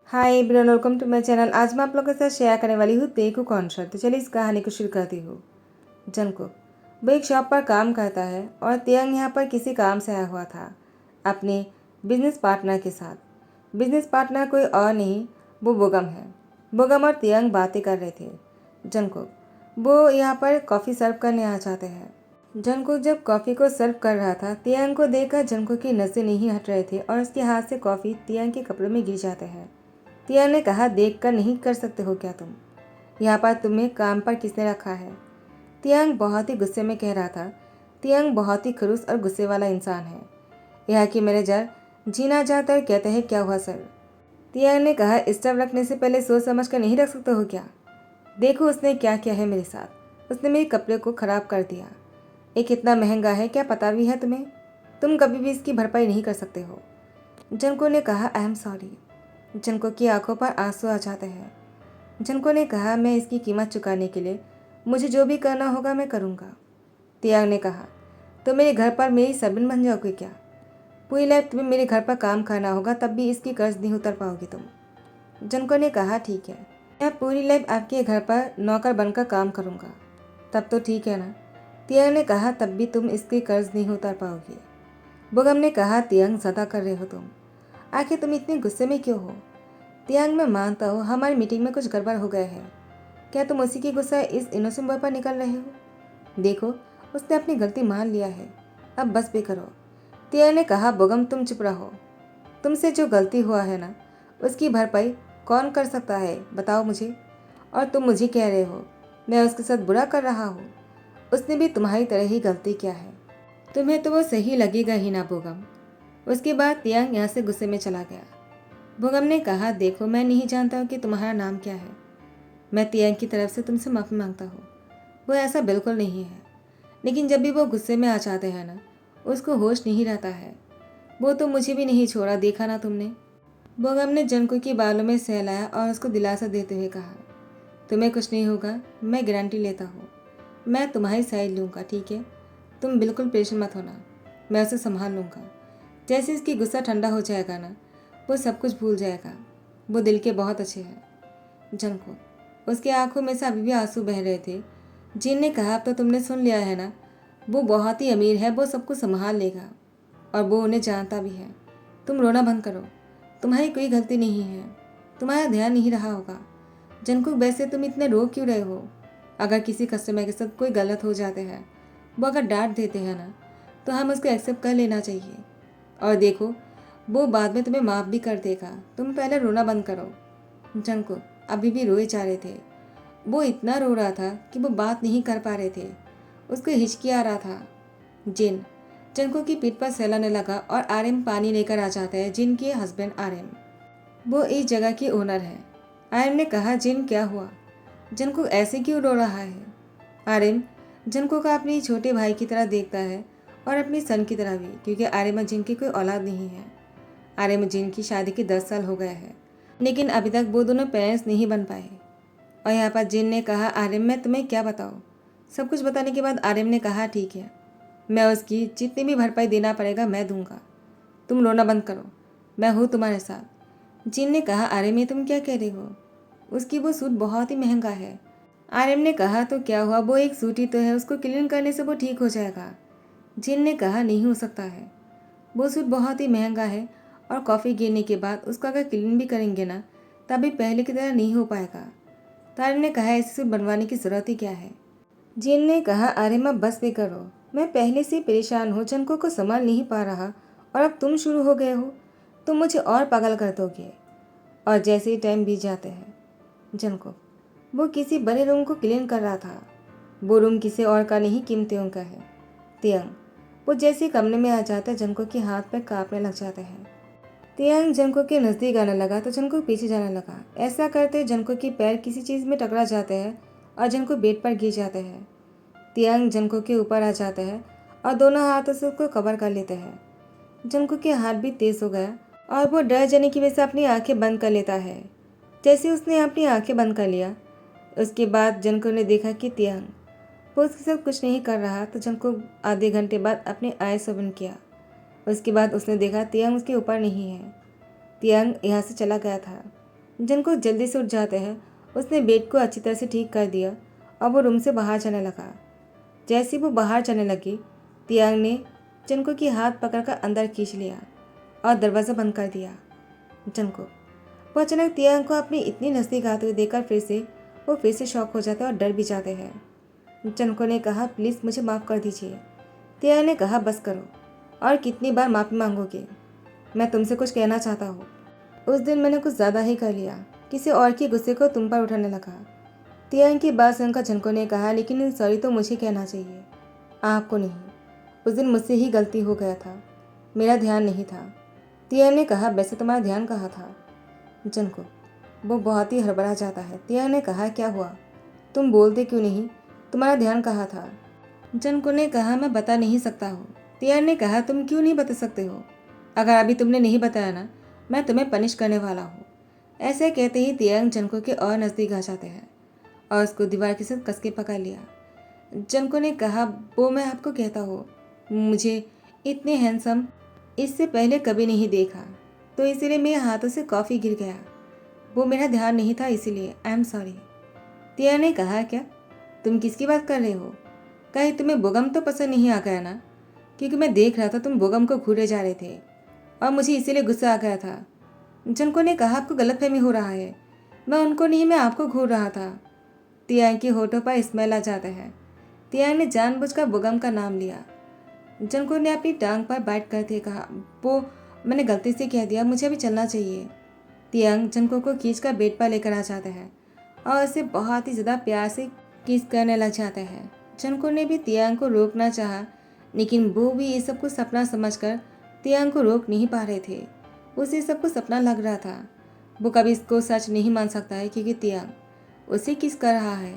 Hi everyone, welcome to my channel. आज मैं आप लोगों के साथ शेयर करने वाली हूँ तेकू कॉन्सर्ट। तो चलिए इस कहानी को शुरू करती हूँ। जंगकुक वो एक शॉप पर काम करता है और तियांग यहाँ पर किसी काम से आया हुआ था अपने बिजनेस पार्टनर के साथ। बिजनेस पार्टनर कोई और नहीं, वो बोगम है। बोगम और तियांग बातें कर रहे थे। जंगकुक वो यहाँ पर कॉफ़ी सर्व करने आ जाते हैं। जंगकुक जब कॉफ़ी को सर्व कर रहा था, तियांग को देखकर जंगकुक की नज़रें नहीं हट रहे थे और उसके हाथ से कॉफ़ी तियांग के कपड़ों में गिर जाते हैं। तियांग ने कहा, देख कर नहीं कर सकते हो क्या तुम? यहाँ पर तुम्हें काम पर किसने रखा है? तियांग बहुत ही गुस्से में कह रहा था। तियांग बहुत ही खड़ूस और गुस्से वाला इंसान है। यहाँ की मैनेजर जीना जाता है, कहते हैं क्या हुआ सर? तियांग ने कहा, स्टव रखने से पहले सोच समझ कर नहीं रख सकते हो क्या? देखो उसने क्या किया है मेरे साथ। उसने मेरे कपड़े को ख़राब कर दिया। ये कितना महंगा है, क्या पता भी है तुम्हें? तुम कभी भी इसकी भरपाई नहीं कर सकते हो। जंको ने कहा, आई एम सॉरी। जंको की आंखों पर आंसू आ जाते हैं। जंको ने कहा, मैं इसकी कीमत चुकाने के लिए मुझे जो भी करना होगा मैं करूँगा। तियांग ने कहा, तो मेरे घर पर मेरी सर्वेंट बन जाओगे क्या? पूरी लाइफ तुम्हें मेरे घर पर काम करना होगा, तब भी इसकी कर्ज नहीं उतर पाओगी तुम। जंको ने कहा, ठीक है, मैं पूरी लाइफ आपके घर पर नौकर बनकर काम करूँगा। तब तो ठीक है ना? तियांग ने कहा, तब भी तुम इसकी कर्ज नहीं उतार पाओगे। बोगम ने कहा, तियांग ज़्यादा कर रहे हो तुम। आखिर तुम इतने गुस्से में क्यों हो? तियांग, मैं मानता हूँ हमारी मीटिंग में कुछ गड़बड़ हो गया है। क्या तुम उसी की गुस्सा इस इनोसेंट बॉय पर निकल रहे हो? देखो, उसने अपनी गलती मान लिया है, अब बस भी करो। तियांग ने कहा, बोगम तुम चुप रहो। तुमसे जो गलती हुआ है ना, उसकी भरपाई कौन कर सकता है बताओ मुझे? और तुम मुझे कह रहे हो मैं उसके साथ बुरा कर रहा हूँ? उसने भी तुम्हारी तरह ही गलती किया है। तुम्हें तो वो सही लगेगा ही ना बोगम। उसके बाद तियांग यहाँ से गुस्से में चला गया। बोगम ने कहा, देखो मैं नहीं जानता हूँ कि तुम्हारा नाम क्या है। मैं तियांग की तरफ से तुमसे माफ़ी मांगता हूँ। वो ऐसा बिल्कुल नहीं है, लेकिन जब भी वो गुस्से में आ जाते हैं ना, उसको होश नहीं रहता है। वो तो मुझे भी नहीं छोड़ा, देखा ना तुमने? बोगम ने जंको की बालों में सहलाया और उसको दिलासा देते हुए कहा, तुम्हें कुछ नहीं होगा, मैं गारंटी लेता हूँ। मैं तुम्हारी साइड लूँगा, ठीक है? तुम बिल्कुल परेशान मत होना, मैं उसे संभाल लूँगा। जैसे इसकी गुस्सा ठंडा हो जाएगा ना, वो सब कुछ भूल जाएगा। वो दिल के बहुत अच्छे हैं। जंको उसकी आंखों में से अभी भी आंसू बह रहे थे। जिन ने कहा, अब तो तुमने सुन लिया है ना, वो बहुत ही अमीर है, वो सब कुछ संभाल लेगा और वो उन्हें जानता भी है। तुम रोना बंद करो, तुम्हारी कोई गलती नहीं है, तुम्हारा ध्यान नहीं रहा होगा। जंको वैसे तुम इतने रो क्यों रहे हो? अगर किसी कस्टमर के साथ कोई गलत हो जाते हैं, वो अगर डांट देते हैं ना, तो हम उसको एक्सेप्ट कर लेना चाहिए। और देखो, वो बाद में तुम्हें माफ़ भी कर देगा। तुम पहले रोना बंद करो। जंको अभी भी रोए जा रहे थे। वो इतना रो रहा था कि वो बात नहीं कर पा रहे थे। उसको हिचकी आ रहा था। जिन जंको की पीठ पर सहलाने लगा और आर्यन पानी लेकर आ जाता है। जिन के हस्बैंड आर्यन, वो इस जगह की ओनर है। आर्यन ने कहा, जिन क्या हुआ? जंको ऐसे क्यों रो रहा है? आर्यन जंको का अपने छोटे भाई की तरह देखता है और अपनी सन की तरह भी, क्योंकि आर्यन और जिन की कोई औलाद नहीं है। आर्यन और जिन की शादी के 10 साल हो गए हैं, लेकिन अभी तक वो दोनों पेरेंट्स नहीं बन पाए। और यहाँ पर जिन ने कहा, आर्यन मैं तुम्हें क्या बताऊँ? सब कुछ बताने के बाद आर्यन ने कहा, ठीक है, मैं उसकी जितनी भी भरपाई देना पड़ेगा मैं दूंगा। तुम रोना बंद करो, मैं हूँ तुम्हारे साथ। जिन ने कहा, आर्यन ये तुम क्या कह रहे हो? उसकी वो सूट बहुत ही महंगा है। आर्यन ने कहा, तो क्या हुआ, वो एक सूट ही तो है, उसको क्लीन करने से वो ठीक हो जाएगा। जिन ने कहा, नहीं हो सकता है, वो सूट बहुत ही महंगा है और कॉफ़ी गिरने के बाद उसको अगर क्लीन भी करेंगे ना, तभी पहले की तरह नहीं हो पाएगा। तारिन ने कहा, ऐसे सूट बनवाने की ज़रूरत ही क्या है? जिन ने कहा, अरे माँ बस भी करो, मैं पहले से परेशान हूँ, जंको को संभाल नहीं पा रहा और अब तुम शुरू हो गए हो, तुम मुझे और पागल कर दोगे। और जैसे ही टाइम बीत जाते हैं, जंको वो किसी बड़े रूम को क्लीन कर रहा था। वो रूम किसी और का नहीं, कीमतियों का है। तियांग वो जैसे कमरे में आ जाता है, जंको के हाथ पैर कांपने लग जाते हैं। तियांग जंको के नज़दीक आने लगा तो जंको पीछे जाने लगा। ऐसा करते जंको के पैर किसी चीज़ में टकरा जाते हैं और जंको बेड पर गिर जाते हैं। तियांग जंको के ऊपर आ जाता है और दोनों हाथों से उसको कवर कर लेते हैं। जंको के हाथ भी तेज हो गया और वो डर जाने की वजह से अपनी आंखें बंद कर लेता है। जैसे उसने अपनी आंखें बंद कर लिया, उसके बाद जंको ने देखा कि तियांग वो उसके साथ कुछ नहीं कर रहा। तो जंको आधे घंटे बाद अपने आईज ओपन किया। उसके बाद उसने देखा तियांग उसके ऊपर नहीं है। तियांग यहाँ से चला गया था। जंकुक जल्दी से उठ जाते हैं। उसने बेड को अच्छी तरह से ठीक कर दिया और वो रूम से बाहर जाने लगा। जैसे वो बाहर जाने लगी, तियांग ने जंकुक की हाथ पकड़कर अंदर खींच लिया और दरवाज़ा बंद कर दिया। जंकुक, वो अचानक तियांग को अपनी इतनी नज़दीक आते हुए देखकर फिर से शॉक हो जाते हैं और डर भी जाते हैं। जंकुक ने कहा, प्लीज़ मुझे माफ़ कर दीजिए। तियांग ने कहा, बस करो, और कितनी बार माफ़ी मांगोगे? मैं तुमसे कुछ कहना चाहता हूँ। उस दिन मैंने कुछ ज़्यादा ही कर लिया, किसी और के गुस्से को तुम पर उठाने लगा। तियांग की बात सुनकर जंकुक ने कहा, लेकिन सॉरी तो मुझे कहना चाहिए, आपको नहीं। उस दिन मुझसे ही गलती हो गया था, मेरा ध्यान नहीं था। तियांग ने कहा, वैसे तुम्हारा ध्यान कहाँ था? जंकुक, वो बहुत ही हड़बड़ा जाता है। तियांग ने कहा, क्या हुआ, तुम बोलते क्यों नहीं, तुम्हारा ध्यान कहाँ था? जंकुक ने कहा, मैं बता नहीं सकता हूँ। तियांग ने कहा, तुम क्यों नहीं बता सकते हो? अगर अभी तुमने नहीं बताया ना, मैं तुम्हें पनिश करने वाला हूँ। ऐसे कहते ही तियांग जंकुक के और नज़दीक आ जाते हैं और उसको दीवार के साथ कस के पकड़ लिया। जंकुक ने कहा, वो मैं आपको कहता हूँ, मुझे इतने हैंडसम इससे पहले कभी नहीं देखा, तो इसीलिए मेरे हाथों से कॉफ़ी गिर गया। वो मेरा ध्यान नहीं था, इसीलिए आई एम सॉरी। तियांग ने कहा, क्या तुम किसकी बात कर रहे हो? कहीं तुम्हें बोगम तो पसंद नहीं आ गया ना? क्योंकि मैं देख रहा था तुम बोगम को घूरे जा रहे थे और मुझे इसीलिए गुस्सा आ गया था। जंकुक ने कहा, आपको गलतफहमी हो रहा है, मैं उनको नहीं, मैं आपको घूर रहा था। तियांग के होठों पर स्मेल आ जाता है। तियांग ने जानबूझकर बोगम का नाम लिया। जंकुक ने अपनी टांग पर बाइट करते कहा, वो मैंने गलती से कह दिया, मुझे अभी चलना चाहिए। तियांग जंकुक को खींचकर बेड पर लेकर आ जाता है और उसे बहुत ही ज़्यादा प्यार से किस करने लग जाता है। जंकुक ने भी तियांग को रोकना चाहा, लेकिन वो भी ये सब कुछ सपना समझकर तियांग को रोक नहीं पा रहे थे। उसे सब कुछ सपना लग रहा था। वो कभी इसको सच नहीं मान सकता है क्योंकि तियांग उसे किस कर रहा है।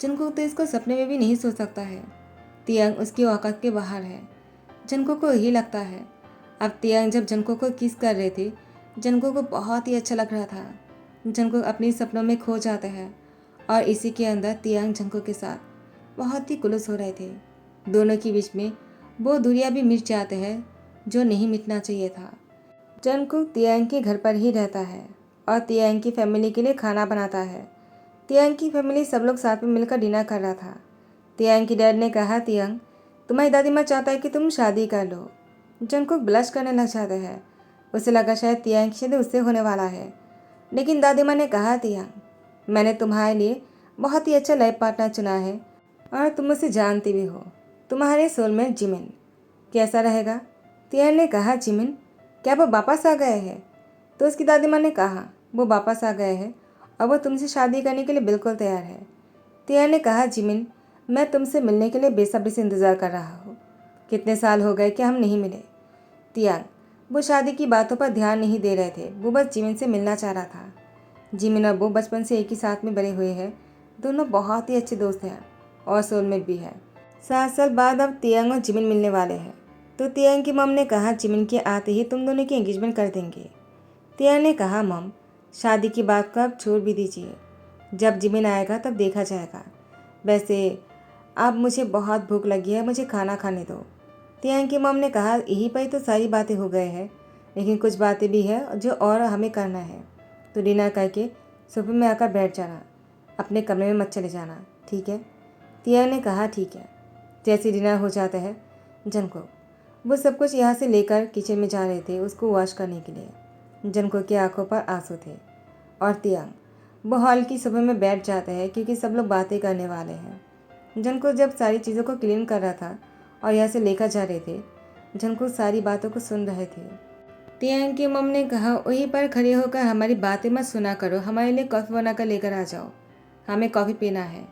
जंकुक तो इसको सपने में भी नहीं सोच सकता है। तियांग उसकी औकात के बाहर है। जंकुक को यही लगता है। अब तियांग जब जंकुक को किस कर रहे थे, जंकुक को बहुत ही अच्छा लग रहा था। जंकुक अपने सपनों में खो जाता है और इसी के अंदर तियांग जंकुक के साथ बहुत ही खुलूस हो रहे थे। दोनों के बीच में वो दूरियां भी मिट जाते हैं जो नहीं मिटना चाहिए था। जंकुक तियांग के घर पर ही रहता है और तियांग की फैमिली के लिए खाना बनाता है। तियांग की फैमिली सब लोग साथ में मिलकर डिनर कर रहा था। तियांग की डैड ने कहा, तियांग तुम्हारी दादी माँ चाहता है कि तुम शादी कर लो। जंकुक ब्लश करने लग जाता है। उसे लगा शायद तियांग की शादी उससे होने वाला है, लेकिन दादी माँ ने कहा, तियांग मैंने तुम्हारे लिए बहुत ही अच्छा लाइफ पार्टनर चुना है और तुम उसे जानती भी हो, तुम्हारे सोलमेट जिमिन। कैसा रहेगा? तियांग ने कहा, जिमिन, क्या वो वापस आ गए हैं? तो उसकी दादी माँ ने कहा, वो वापस आ गए हैं और वो तुमसे शादी करने के लिए बिल्कुल तैयार है। तियांग ने कहा, जिमिन, मैं तुमसे मिलने के लिए बेसब्री से इंतज़ार कर रहा हूँ। कितने साल हो गए कि हम नहीं मिले। तियांग वो शादी की बातों पर ध्यान नहीं दे रहे थे, वो बस जिमिन से मिलना चाह रहा था। जिमिन और वो बचपन से एक ही साथ में बड़े हुए हैं। दोनों बहुत ही अच्छे दोस्त हैं और सोलमेट भी है। 7 साल बाद अब तियांग और जिमिन मिलने वाले हैं। तो तियांग की मम ने कहा, जिमिन के आते ही तुम दोनों की एंगेजमेंट कर देंगे। तियांग ने कहा, मम शादी की बात को आप छोड़ भी दीजिए, जब जिमिन आएगा तब देखा जाएगा। वैसे अब मुझे बहुत भूख लगी है, मुझे खाना खाने दो। तियांग की मम ने कहा, यहीं पर ही तो सारी बातें हो गए हैं, लेकिन कुछ बातें भी है जो और हमें करना है, तो डिनर करके सोफे में आकर बैठ जाना, अपने कमरे में मत चले जाना, ठीक है? तियांग ने कहा, ठीक है। जैसे डिनर हो जाता है, जंकुक वो सब कुछ यहाँ से लेकर किचन में जा रहे थे उसको वॉश करने के लिए। जंकुक की आंखों पर आंसू थे और तियांग वो हॉल की सोफे में बैठ जाते हैं क्योंकि सब लोग बातें करने वाले हैं। जंकुक जब सारी चीज़ों को क्लीन कर रहा था और यहाँ से लेकर जा रहे थे, जंकुक सारी बातों को सुन रहे थे। तियांग की मम ने कहा, वहीं पर खड़े होकर हमारी बातें मत सुना करो, हमारे लिए कॉफ़ी बनाकर लेकर आ जाओ, हमें कॉफ़ी पीना है।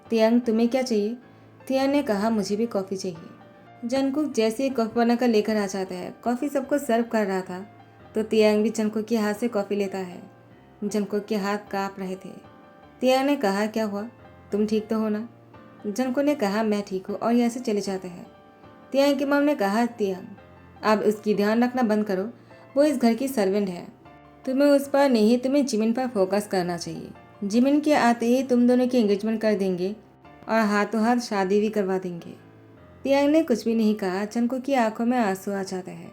तियांग तुम्हें क्या चाहिए? तियांग ने कहा, मुझे भी कॉफ़ी चाहिए। जंकुक जैसे ही कॉफ़ी बनाकर लेकर आ जाता है, कॉफ़ी सबको सर्व कर रहा था, तो तियांग भी जंकुक के हाथ से कॉफ़ी लेता है। जंकुक के हाथ काँप रहे थे। तियांग ने कहा, क्या हुआ, तुम ठीक तो हो ना? जंकुक ने कहा, मैं ठीक हूँ, और यहाँ से चले जाते हैं। तियांग की मम ने कहा, तियांग अब उसकी ध्यान रखना बंद करो, वो इस घर की सर्वेंट है, तुम्हें उस पर नहीं, तुम्हें जिमिन पर फोकस करना चाहिए। जिमिन के आते ही तुम दोनों की एंगेजमेंट कर देंगे और हाथों हाथ शादी भी करवा देंगे। तियांग ने कुछ भी नहीं कहा। जंकुक की आंखों में आंसू आ जाते हैं।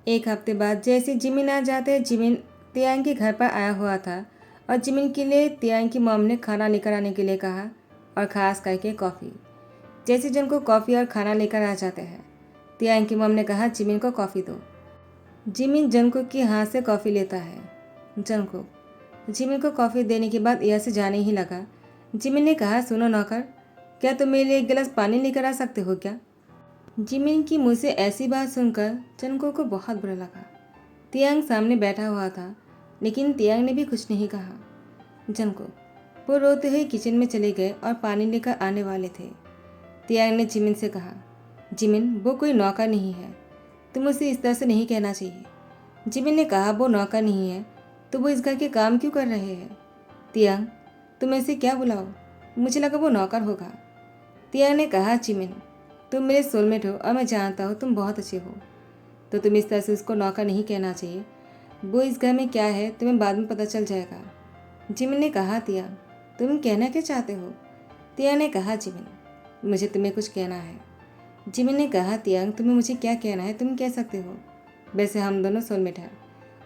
एक हफ्ते बाद जैसे जिमिन आ जाते हैं, जिमिन तियांग के घर पर आया हुआ था और जिमिन के लिए तियांग की मॉम ने खाना लेकर आने के लिए कहा, और ख़ास करके कॉफ़ी। जैसे जंको कॉफ़ी और खाना लेकर आ जाते हैं, तियांग की मॉम ने कहा, जिमिन को कॉफ़ी दो। जिमिन जंकुक के हाथ से कॉफ़ी लेता है। जंकुक जिमिन को कॉफ़ी देने के बाद यहाँ से जाने ही लगा। जिमिन ने कहा, सुनो नौकर, क्या तुम मेरे लिए एक गिलास पानी लेकर आ सकते हो क्या? जिमिन की मुँह से ऐसी बात सुनकर जंकुक को बहुत बुरा लगा। तियांग सामने बैठा हुआ था, लेकिन तियांग ने भी कुछ नहीं कहा। जंकुक वो रोते हुए किचन में चले गए और पानी लेकर आने वाले थे। तियांग ने जिमिन से कहा, जिमिन वो कोई नौकर नहीं है, तुम उसे इस तरह से नहीं कहना चाहिए। जिमिन ने कहा, वो नौकर नहीं है तो वो इस घर के काम क्यों कर रहे हैं? तियांग तुम ऐसे क्या बुलाओ, मुझे लगा वो नौकर होगा। तियांग ने कहा, जिमिन तुम मेरे सोलमेट हो और मैं जानता हूँ तुम बहुत अच्छे हो, तो तुम इस तरह से उसको नौकर नहीं कहना चाहिए। वो इस घर में क्या है तुम्हें बाद में पता चल जाएगा। जिमिन ने कहा, तियांग तुम कहना क्या चाहते हो? तियांग ने कहा, जिमिन मुझे तुम्हें कुछ कहना है। जिमिन ने कहा, तियांग तुम्हें मुझे क्या कहना है तुम कह सकते हो, वैसे हम दोनों सोलमेट हैं,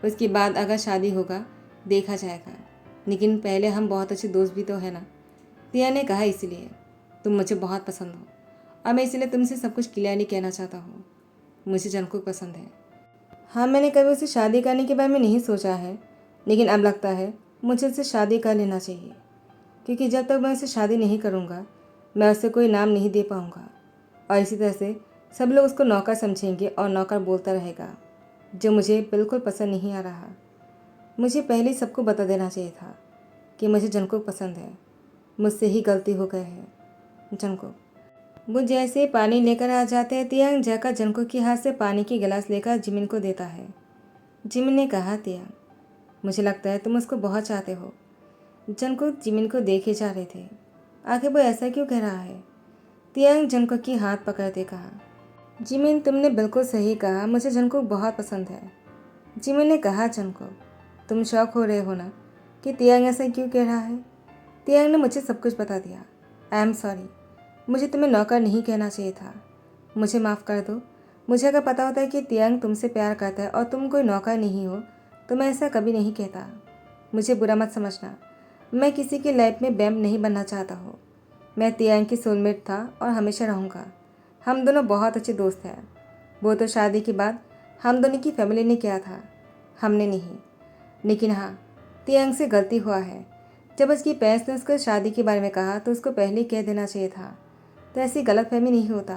उसके बाद अगर शादी होगा देखा जाएगा, लेकिन पहले हम बहुत अच्छे दोस्त भी तो है ना। तियांग ने कहा, इसलिए तुम मुझे बहुत पसंद हो और मैं इसलिए तुमसे सब कुछ क्लियरली कहना चाहता हूँ, मुझे जंकुक पसंद है। हाँ, मैंने कभी उसे शादी करने के बारे में नहीं सोचा है, लेकिन अब लगता है मुझे उससे शादी कर लेना चाहिए, क्योंकि जब तक मैं उससे शादी नहीं करूँगा मैं उससे कोई नाम नहीं दे पाऊँगा, और इसी तरह से सब लोग उसको नौकर समझेंगे और नौकर बोलता रहेगा, जो मुझे बिल्कुल पसंद नहीं आ रहा। मुझे पहले ही सबको बता देना चाहिए था कि मुझे जंकुक पसंद है, मुझसे ही गलती हो गई है। जंकुक वो जैसे पानी लेकर आ जाते हैं, तियांग जाकर जंकुक के हाथ से पानी की गिलास लेकर जिमिन को देता है। जिमिन ने कहा, तियांग मुझे लगता है तुम उसको बहुत चाहते हो। जंकुक जिमिन को देखे जा रहे थे, आखिर वो ऐसा क्यों कह रहा है? तियांग जंकुक की हाथ पकड़ते कहा, जिमिन तुमने बिल्कुल सही कहा, मुझे जंकुक बहुत पसंद है। जिमिन ने कहा, जंकुक तुम शौक हो रहे हो ना कि तियांग ऐसा क्यों कह रहा है? तियांग ने मुझे सब कुछ बता दिया। आई एम सॉरी, मुझे तुम्हें नौकर नहीं कहना चाहिए था, मुझे माफ़ कर दो। मुझे अगर पता होता है कि तियांग तुमसे प्यार करता है और तुम कोई नौकर नहीं हो तो मैं ऐसा कभी नहीं कहता। मुझे बुरा मत समझना, मैं किसी की लाइफ में बैम नहीं बनना चाहता हूँ। मैं तियांग की सोलमेट था और हमेशा रहूँगा। हम दोनों बहुत अच्छे दोस्त हैं। वो तो शादी के बाद हम दोनों की फैमिली ने किया था, हमने नहीं। लेकिन हाँ, तियांग से गलती हुआ है। जब उसकी पेरेंट्स ने उसको शादी के बारे में कहा तो उसको पहले ही कह देना चाहिए था, तो ऐसी गलतफहमी नहीं होता।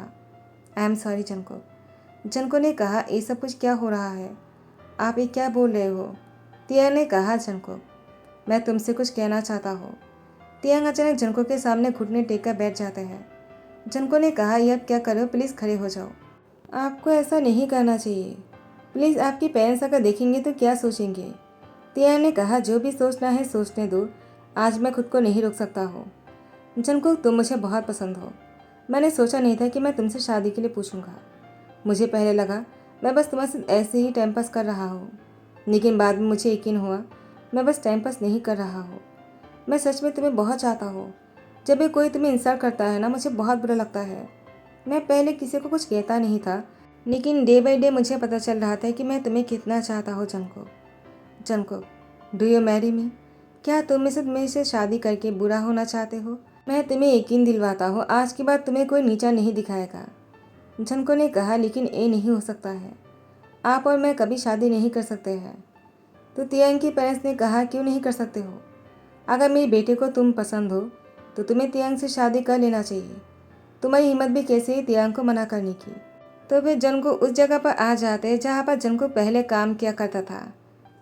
I am sorry Junko. Junko ने कहा, ये सब कुछ क्या हो रहा है, आप ये क्या बोल रहे हो? तियांग ने कहा, जंको मैं तुमसे कुछ कहना चाहता हूँ। तियांग अचानक जंको के सामने घुटने टेक कर बैठ जाते हैं। जंको ने कहा, ये आप क्या कर रहे हो, प्लीज़ खड़े हो जाओ। आपको ऐसा नहीं करना चाहिए, प्लीज़ आपके पेरेंट्स अगर देखेंगे तो क्या सोचेंगे? तियांग ने कहा, जो भी सोचना है सोचने दो, आज मैं खुद को नहीं रोक सकता हूँ। जंकुक तुम मुझे बहुत पसंद हो, मैंने सोचा नहीं था कि मैं तुमसे शादी के लिए पूछूंगा। मुझे पहले लगा मैं बस तुम्हारे साथ ऐसे ही टाइम पास कर रहा हूँ, लेकिन बाद में मुझे यकीन हुआ मैं बस टाइम पास नहीं कर रहा हूँ। मैं सच में तुम्हें बहुत चाहता हूँ। जब भी कोई तुम्हें इंसल्ट करता है ना, मुझे बहुत बुरा लगता है। मैं पहले किसी को कुछ कहता नहीं था, लेकिन डे बाई डे मुझे पता चल रहा था कि मैं तुम्हें कितना चाहता हूँ। Jungkook Jungkook do you marry me? क्या तुम मेरे से शादी करके बुरा होना चाहते हो? मैं तुम्हें यकीन दिलवाता हूँ, आज के बाद तुम्हें कोई नीचा नहीं दिखाएगा। जंको ने कहा, लेकिन ये नहीं हो सकता है, आप और मैं कभी शादी नहीं कर सकते हैं। तो तियांग के पेरेंट्स ने कहा, क्यों नहीं कर सकते हो? अगर मेरे बेटे को तुम पसंद हो तो तुम्हें तियांग से शादी कर लेना चाहिए। तुम्हारी हिम्मत भी कैसे ही तियांग को मना करने की? तो फिर जंको उस जगह पर आ जाते जहाँ पर जंको पहले काम किया करता था।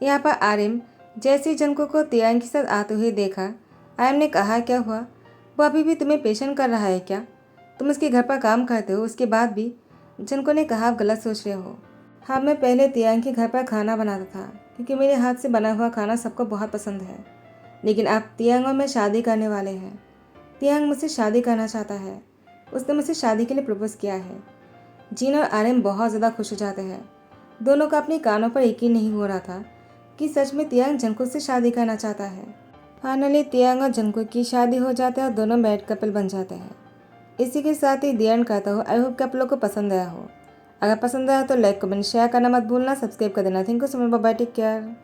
यहाँ पर आर्यम जैसे ही जंको को तियांग के साथ आते हुए देखा, आर्यम ने कहा, क्या हुआ, वो अभी भी तुम्हें पेशेंट कर रहा है क्या? तुम उसके घर पर काम करते हो उसके बाद भी? जंको ने कहा, आप गलत सोच रहे हो। हाँ, मैं पहले तियांग के घर पर खाना बनाता था, क्योंकि मेरे हाथ से बना हुआ खाना सबको बहुत पसंद है। लेकिन अब तियांग और मैं शादी करने वाले हैं। तियांग मुझसे शादी करना चाहता है, उसने मुझसे शादी के लिए प्रपोज किया है। जीन और आर्यन बहुत ज़्यादा खुश हो जाते हैं। दोनों का अपने कानों पर यकीन नहीं हो रहा था कि सच में तियांग जंकुक से शादी करना चाहता है। फाइनली तियांग और जंकुक की शादी हो जाती है और दोनों मैरिड कपल बन जाते हैं। इसी के साथ ही दी एंड करता हूँ। आई होप कि आप लोग को पसंद आया हो। अगर पसंद आया तो लाइक कमेंट शेयर करना मत भूलना, सब्सक्राइब कर देना। Thank you so much, bye bye, take care.